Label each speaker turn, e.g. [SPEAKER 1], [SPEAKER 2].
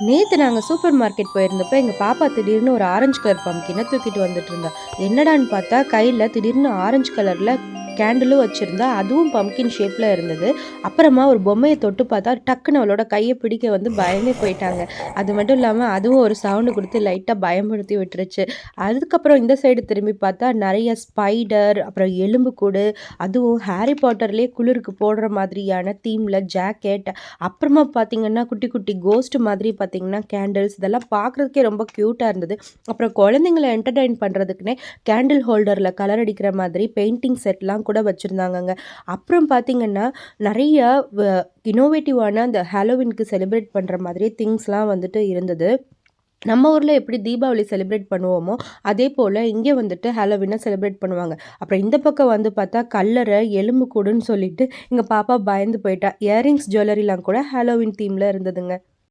[SPEAKER 1] நேத்து நாங்க super market போயிருந்தப்ப, எங்க பாப்பா திடீர்னு ஒரு ஆரஞ்சு கலர் பம்ப்கின தூக்கிட்டு வந்துட்டு இருந்தா. என்னடான்னு பார்த்தா, கையில திடீர்னு ஆரஞ்சு கலர்ல கேண்டிலும் வச்சிருந்தா. அதுவும் பம்ப்கின் ஷேப்ல இருந்தது. அப்புறமா ஒரு பொம்மைய தொட்டு பார்த்தா, டக்குனு அவளோட கைய பிடிக்க வந்து பயந்தே போயிட்டாங்க. அது மட்டும் இல்லாம, அதுவும் ஒரு சவுண்ட் குடுத்து லைட்டா பயமுறுத்தி விட்டுருச்சு. அதுக்கப்புறம் இந்த சைடு திரும்பி பார்த்தா, நெறைய ஸ்பைடர், அப்புறம் எலும்புக்கூடு, அதுவும் ஹாரி பாட்டர்லயே குளிருக்கு போடுற மாதிரியான தீம்ல ஜாக்கெட், அப்புறமா பார்த்தீங்கன்னா, குட்டி குட்டி கோஸ்ட் மாதிரி பார்த்தீங்கன்னா, கேண்டில்ஸ் இதெல்லாம் பார்க்குறதுக்கே ரொம்ப க்யூட்டா இருந்தது. அப்புறம் குழந்தைங்கள என்டர்டெயின் பண்றதுக்குன்னே கேண்டில் ஹோல்டர்ல கலர் அடிக்கிற மாதிரி பெயிண்டிங் செட்லாம் கூட வச்சிருந்தாங்கங்க. அப்புறம் பார்த்தீங்கன்னா, நெறைய வ இன்னோவேட்டிவான அந்த ஹாலோவீன்க்கு செலிப்ரேட் பண்ற மாதிரியே திங்ஸ்லாம் வந்துட்டு இருந்தது. நம்ம ஊர்ல எப்படி தீபாவளி செலிப்ரேட் பண்ணுவோமோ, அதே போல இங்க வந்துட்டு ஹாலோவீன செலிப்ரேட் பண்ணுவாங்க. அப்புறம் இந்த பக்கம் வந்து பார்த்தா, கல்லற, எலும்புக்கூடுன்னு சொல்லிட்டு எங்க பாப்பா பயந்து போயிட்டா. இயரிங்ஸ், ஜுவல்லரிலாம் கூட ஹாலோவீன் தீம்ல இருந்ததுங்க.